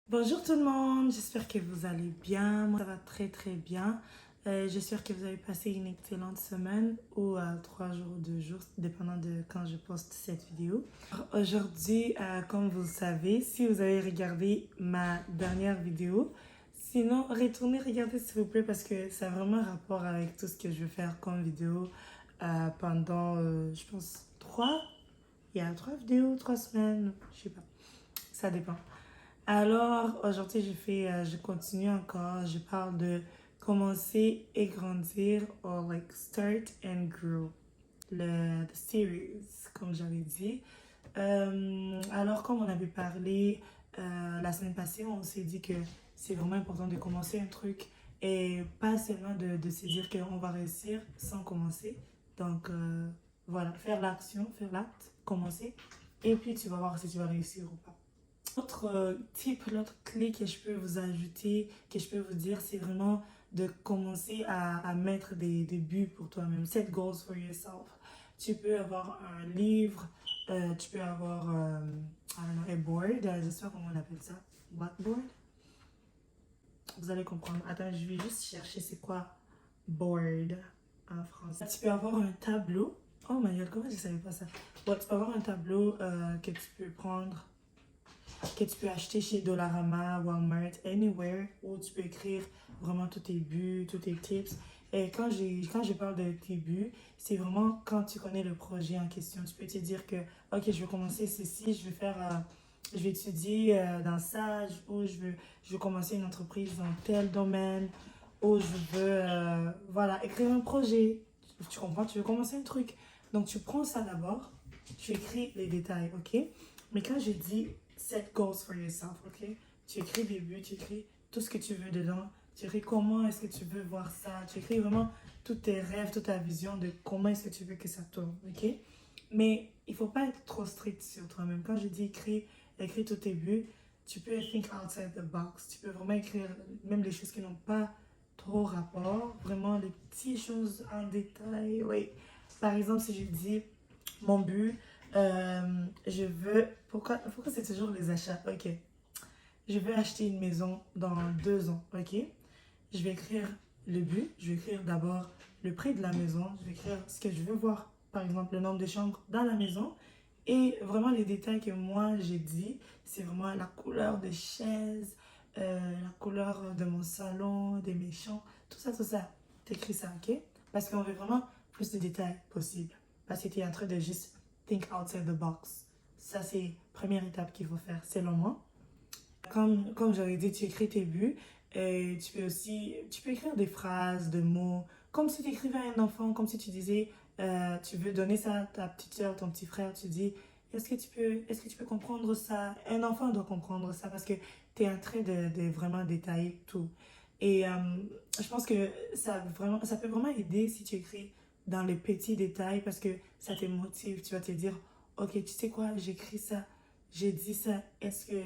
Bonjour tout le monde, j'espère que vous allez bien. Moi, ça va très très bien. J'espère que vous avez passé une excellente semaine ou 3 jours ou 2 jours, dépendant de quand je poste cette vidéo. Alors, aujourd'hui, comme vous le savez, si vous avez regardé ma dernière vidéo, sinon retournez regarder s'il vous plaît parce que ça a vraiment un rapport avec tout ce que je vais faire comme vidéo pendant, je pense, il y a 3 vidéos, 3 semaines, je sais pas, ça dépend. Alors, aujourd'hui, je continue encore. Je parle de commencer et grandir, or like start and grow, the series, comme j'avais dit. Alors, comme on avait parlé la semaine passée, on s'est dit que c'est vraiment important de commencer un truc et pas seulement de se dire qu'on va réussir sans commencer. Donc, voilà, faire l'action, faire l'acte, commencer, et puis tu vas voir si tu vas réussir ou pas. L'autre l'autre clé que je peux vous ajouter, que je peux vous dire, c'est vraiment de commencer à mettre des buts pour toi-même. Set goals for yourself. Tu peux avoir un livre, tu peux avoir I don't know, a board, je sais pas comment on appelle ça. Blackboard? Vous allez comprendre. Attends, je vais juste chercher c'est quoi board en français. Tu peux avoir un tableau. Oh my god, comment je savais pas ça? Ouais, tu peux avoir un tableau que tu peux prendre que tu peux acheter chez Dollarama, Walmart, anywhere, où tu peux écrire vraiment tous tes buts, tous tes tips. Et quand je parle de tes buts, c'est vraiment quand tu connais le projet en question. Tu peux te dire que, ok, je vais commencer ceci, je vais étudier dans ça, ou je veux commencer une entreprise dans tel domaine, ou je veux, voilà, écrire un projet. Tu comprends? Tu veux commencer un truc. Donc, tu prends ça d'abord, tu écris les détails, ok? Mais quand je dis set goals for yourself, ok? Tu écris des buts, tu écris tout ce que tu veux dedans, tu écris comment est-ce que tu veux voir ça, tu écris vraiment tous tes rêves, toute ta vision de comment est-ce que tu veux que ça tourne, ok? Mais il faut pas être trop strict sur toi-même. Quand je dis écris tous tes buts, tu peux think outside the box. Tu peux vraiment écrire même les choses qui n'ont pas trop rapport, vraiment les petites choses en détail, oui. Par exemple, si je dis mon but, je veux. Pourquoi c'est toujours les achats? Ok. Je veux acheter une maison dans 2 ans. Ok. Je vais écrire le but. Je vais écrire d'abord le prix de la maison. Je vais écrire ce que je veux voir. Par exemple, le nombre de chambres dans la maison. Et vraiment, les détails que moi j'ai dit, c'est vraiment la couleur des chaises, la couleur de mon salon, des mes champs, tout ça, tout ça. T'écris ça, ok? Parce qu'on veut vraiment plus de détails possible. Parce que tu es en train de juste think outside the box. Ça, c'est la première étape qu'il faut faire, selon moi. Comme j'avais dit, tu écris tes buts et tu peux écrire des phrases, des mots, comme si tu écrivais à un enfant, comme si tu disais, tu veux donner ça à ta petite soeur, ton petit frère, tu dis, est-ce que tu peux comprendre ça? Un enfant doit comprendre ça parce que tu es en train de vraiment détailler tout. Et je pense que ça peut vraiment aider si tu écris dans les petits détails parce que ça te motive. Tu vas te dire, ok, tu sais quoi, j'écris ça, j'ai dit ça, est-ce que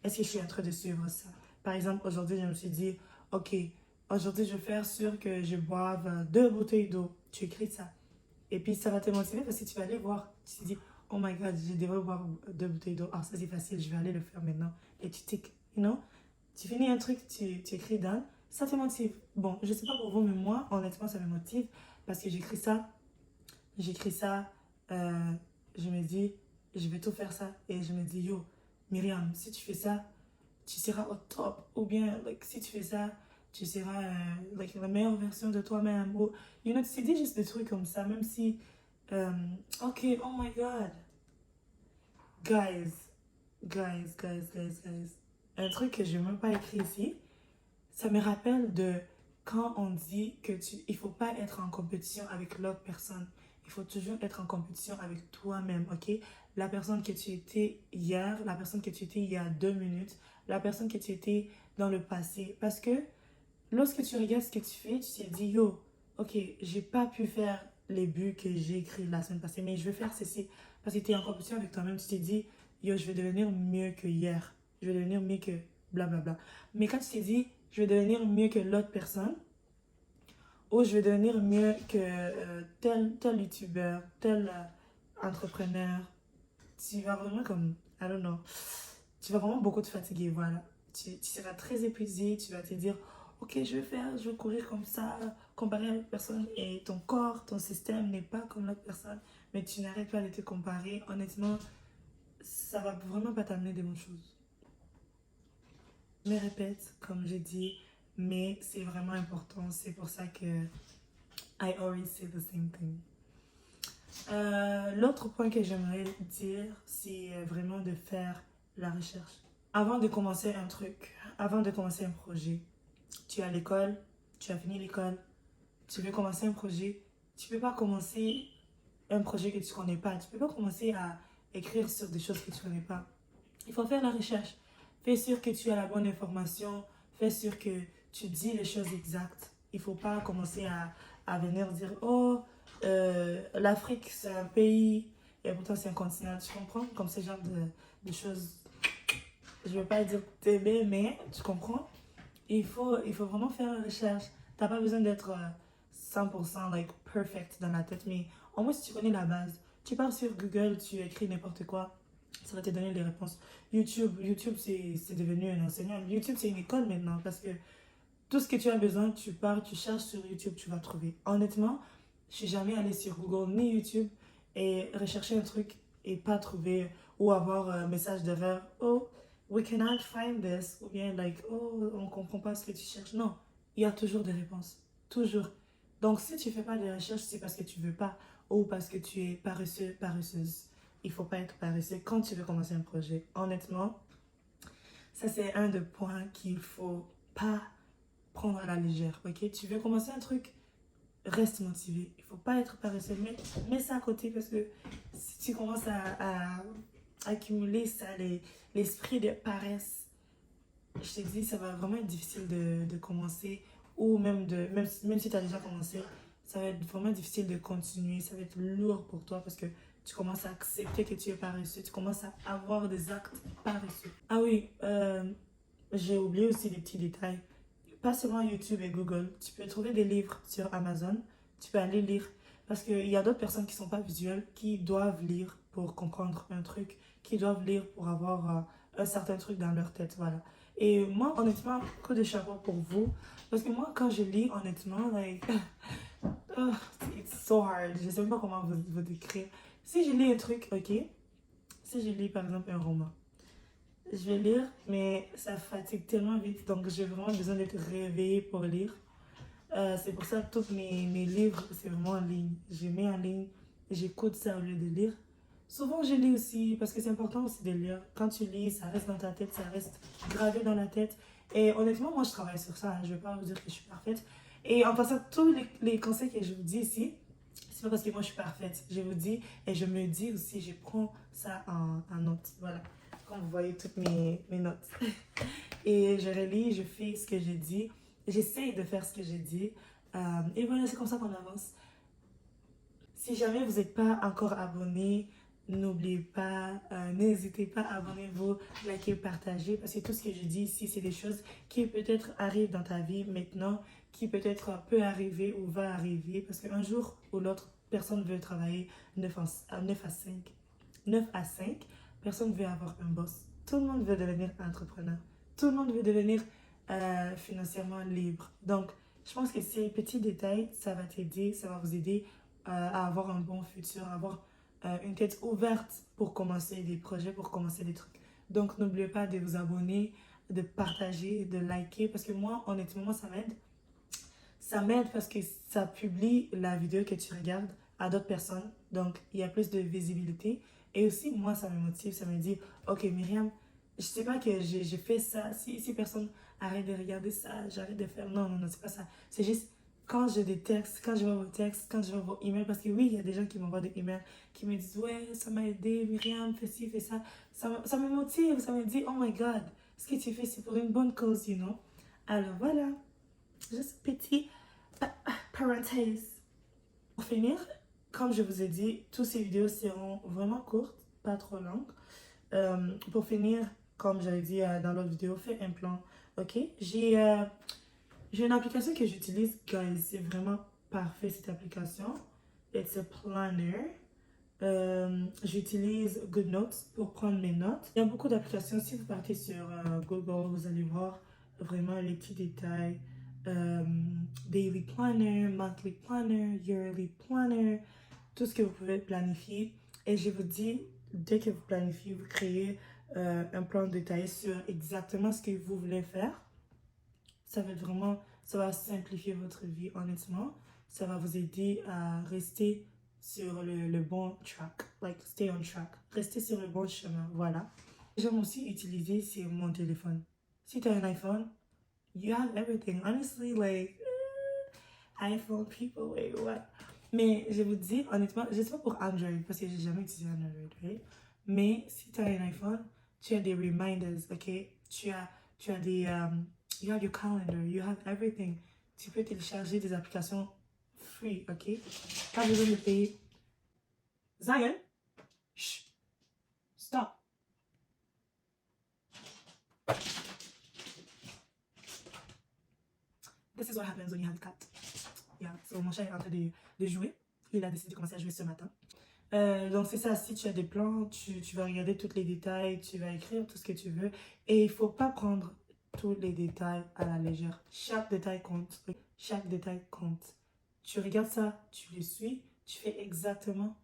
je suis en train de suivre ça? Par exemple, aujourd'hui, je me suis dit, ok, aujourd'hui, je vais faire sûr que je boive 2 bouteilles d'eau. Tu écris ça. Et puis, ça va te motiver parce que tu vas aller voir. Tu te dis, oh my god, je devrais boire 2 bouteilles d'eau. Ah, ça, c'est facile, je vais aller le faire maintenant. Et tu tiques, you know? Tu finis un truc, tu écris dans, ça te motive. Bon, je sais pas pour vous, mais moi, honnêtement, ça me motive parce que j'écris ça, euh, je me dis, je vais tout faire ça. Et je me dis, yo, Myriam, si tu fais ça, tu seras au top. Ou bien, like, si tu fais ça, tu seras like, la meilleure version de toi-même. Ou, you know, tu te dis juste des trucs comme ça, même si, euh, ok, oh my god. Guys, guys. Un truc que je n'ai même pas écrit ici, ça me rappelle de quand on dit il faut pas être en compétition avec l'autre personne. Il faut toujours être en compétition avec toi-même, ok? La personne que tu étais hier, la personne que tu étais il y a 2 minutes, la personne que tu étais dans le passé. Parce que lorsque tu regardes ce que tu fais, tu te dis, yo, ok, j'ai pas pu faire les buts que j'ai écrits la semaine passée, mais je vais faire ceci. Parce que tu es en compétition avec toi-même, tu te dis, yo, je vais devenir mieux que hier. Je vais devenir mieux que blablabla. Mais quand tu te dis, je vais devenir mieux que l'autre personne, ou je vais devenir mieux que tel youtubeur, tel entrepreneur, tu vas vraiment comme, I don't know, tu vas vraiment beaucoup te fatiguer, voilà. tu seras très épuisé, tu vas te dire, ok, je vais courir comme ça, comparer à l'autre personne, et ton corps, ton système n'est pas comme l'autre personne, mais tu n'arrêtes pas de te comparer. Honnêtement, ça va vraiment pas t'amener des bonnes choses. Je me répète, comme j'ai dit, mais c'est vraiment important. C'est pour ça que I always say the same thing. L'autre point que j'aimerais dire, c'est vraiment de faire la recherche. Avant de commencer un truc, avant de commencer un projet, tu es à l'école, tu as fini l'école, tu veux commencer un projet, tu peux pas commencer un projet que tu connais pas. Tu peux pas commencer à écrire sur des choses que tu connais pas. Il faut faire la recherche. Fais sûr que tu as la bonne information. Fais sûr que tu dis les choses exactes. Il faut pas commencer à venir dire, oh, l'Afrique c'est un pays et pourtant c'est un continent. Tu comprends? Comme ce genre de choses. Je ne veux pas dire t'aimer, mais tu comprends? Il faut vraiment faire la recherche. T'as pas besoin d'être 100% like perfect dans la tête, mais au moins si tu connais la base, tu pars sur Google, tu écris n'importe quoi, ça va te donner les réponses. YouTube c'est devenu un enseignant. YouTube c'est une école maintenant parce que tout ce que tu as besoin, tu pars, tu cherches sur YouTube, tu vas trouver. Honnêtement, je suis jamais allée sur Google ni YouTube et rechercher un truc et pas trouver ou avoir un message d'erreur. Oh, we cannot find this. Ou bien, like, oh, on comprend pas ce que tu cherches. Non, il y a toujours des réponses. Toujours. Donc, si tu fais pas de recherche, c'est parce que tu veux pas ou parce que tu es paresseux, paresseuse. Il faut pas être paresseux quand tu veux commencer un projet. Honnêtement, ça c'est un des points qu'il faut pas prendre à la légère, ok? Tu veux commencer un truc, reste motivé. Il faut pas être paresseux. Mets ça à côté parce que si tu commences à accumuler ça, l'esprit de paresse, je te dis, ça va vraiment être difficile de commencer ou même si tu as déjà commencé, ça va être vraiment difficile de continuer. Ça va être lourd pour toi parce que tu commences à accepter que tu es paresseux. Tu commences à avoir des actes paresseux. Ah oui, j'ai oublié aussi des petits détails. Pas seulement YouTube et Google. Tu peux trouver des livres sur Amazon. Tu peux aller lire. Parce qu'il y a d'autres personnes qui ne sont pas visuelles, qui doivent lire pour comprendre un truc, qui doivent lire pour avoir un certain truc dans leur tête. Voilà. Et moi, honnêtement, coup de chapeau pour vous. Parce que moi, quand je lis, honnêtement, like, oh, it's so hard. Je ne sais même pas comment vous décrire. Si je lis un truc, ok. Si je lis par exemple un roman, je vais lire, mais ça fatigue tellement vite, donc j'ai vraiment besoin d'être réveillée pour lire. C'est pour ça que tous mes livres, c'est vraiment en ligne. Je mets en ligne, j'écoute ça au lieu de lire. Souvent, je lis aussi, parce que c'est important aussi de lire. Quand tu lis, ça reste dans ta tête, ça reste gravé dans la tête. Et honnêtement, moi, je travaille sur ça. Je ne vais pas vous dire que je suis parfaite. Et en passant, tous les conseils que je vous dis ici, c'est pas parce que moi, je suis parfaite. Je vous dis, et je me dis aussi, je prends ça en note. Voilà. Comme vous voyez toutes mes notes. Et je relis, je fais ce que j'ai dit. J'essaye de faire ce que j'ai dit. Et voilà, c'est comme ça qu'on avance. Si jamais vous n'êtes pas encore abonné, n'oubliez pas, n'hésitez pas à abonnez-vous, likez, partagez. Parce que tout ce que je dis ici, c'est des choses qui peut-être arrivent dans ta vie maintenant, qui peut-être peut arriver ou va arriver. Parce qu'un jour ou l'autre, personne ne veut travailler 9 à 5. 9 à 5, personne ne veut avoir un boss. Tout le monde veut devenir entrepreneur. Tout le monde veut devenir financièrement libre. Donc, je pense que ces petits détails, ça va t'aider, ça va vous aider à avoir un bon futur, à avoir une tête ouverte pour commencer des projets, pour commencer des trucs. Donc, n'oubliez pas de vous abonner, de partager, de liker, parce que moi, honnêtement, moi, ça m'aide. Ça m'aide parce que ça publie la vidéo que tu regardes à d'autres personnes. Donc, il y a plus de visibilité. Et aussi, moi, ça me motive, ça me dit, ok, Myriam, je sais pas que j'ai fait ça. Si personne arrête de regarder ça, j'arrête de faire. Non, non, non, c'est pas ça. C'est juste quand j'ai des textes, quand je vois vos textes, quand je vois vos emails. Parce que oui, il y a des gens qui m'envoient des emails qui me disent, ouais, ça m'a aidé, Myriam, fais ci, fais ça. Ça me motive, ça me dit, oh my God, ce que tu fais, c'est pour une bonne cause, you know. Alors voilà, juste petit parenthèse. Pour finir, comme je vous ai dit, toutes ces vidéos seront vraiment courtes, pas trop longues. Pour finir, comme j'avais dit dans l'autre vidéo, fais un plan. Ok, j'ai une application que j'utilise, guys. C'est vraiment parfait cette application. It's a planner. J'utilise GoodNotes pour prendre mes notes. Il y a beaucoup d'applications. Si vous partez sur Google, vous allez voir vraiment les petits détails. Daily Planner, Monthly Planner, Yearly Planner, tout ce que vous pouvez planifier. Et je vous dis, dès que vous planifiez, vous créez un plan détaillé sur exactement ce que vous voulez faire. Ça va être vraiment, ça va simplifier votre vie, honnêtement. Ça va vous aider à rester sur le bon track, like stay on track, rester sur le bon chemin, voilà. J'aime aussi utiliser, c'est mon téléphone. Si tu as un iPhone, you have everything. Honestly, like, iPhone people, wait, what? Mais je vous dis, honnêtement, je sais pas pour Android, parce que j'ai jamais utilisé Android, right? Mais si tu as un iPhone, tu as des reminders, ok? Tu as des, you have your calendar, you have everything. Tu peux télécharger des applications free, ok? Pas besoin de payer. Zion, shh, stop. This is what happens when you have a cat. Yeah, so mon chat est en train de jouer. Il a décidé de commencer à jouer ce matin. Donc c'est ça, si tu as des plans, tu vas regarder tous les détails, tu vas écrire tout ce que tu veux. Et il ne faut pas prendre tous les détails à la légère. Chaque détail compte. Chaque détail compte. Tu regardes ça, tu le suis, tu fais exactement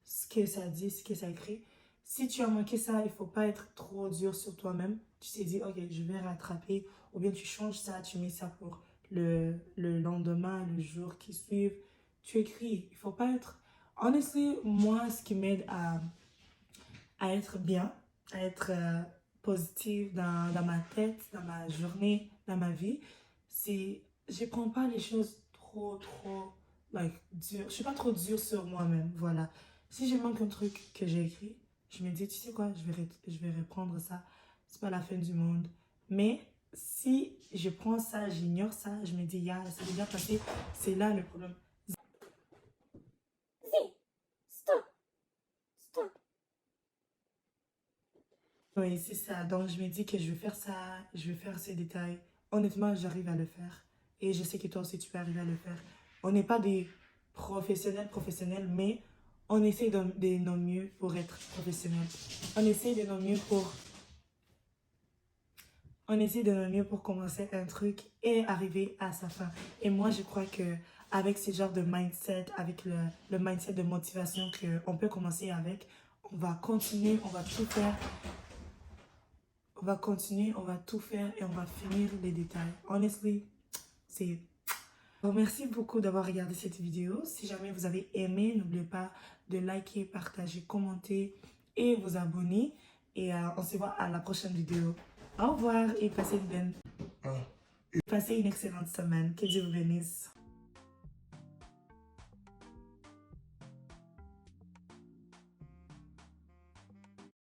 ce que ça dit, ce que ça écrit. Si tu as manqué ça, il ne faut pas être trop dur sur toi-même. Tu t'es dit, ok, je vais rattraper. Ou bien tu changes ça, tu mets ça pour le lendemain, le jour qui suit. Tu écris. Il ne faut pas être... Honestly, moi, ce qui m'aide à être bien, à être positive dans ma tête, dans ma journée, dans ma vie, c'est je prends pas les choses trop, like, dures. Je suis pas trop dure sur moi-même, voilà. Si je manque un truc que j'ai écrit, je me dis, tu sais quoi, je vais reprendre ça. C'est pas la fin du monde. Mais si je prends ça, j'ignore ça, je me dis, ya, ça s'est déjà passé, c'est là le problème. Oui, c'est ça. Donc, je me dis que je vais faire ça, je vais faire ces détails. Honnêtement, j'arrive à le faire. Et je sais que toi aussi, tu peux arriver à le faire. On n'est pas des professionnels, mais on essaie de nos mieux pour être professionnel. On essaie de nos mieux pour, on essaie de nos mieux pour commencer un truc et arriver à sa fin. Et moi, je crois que avec ce genre de mindset, avec le mindset de motivation qu'on peut commencer avec, on va continuer, on va tout faire. On va continuer, on va tout faire et on va finir les détails. Honestly, c'est... Bon, merci beaucoup d'avoir regardé cette vidéo. Si jamais vous avez aimé, n'oubliez pas de liker, partager, commenter et vous abonner. Et on se voit à la prochaine vidéo. Au revoir et passez une excellente semaine. Que Dieu vous bénisse.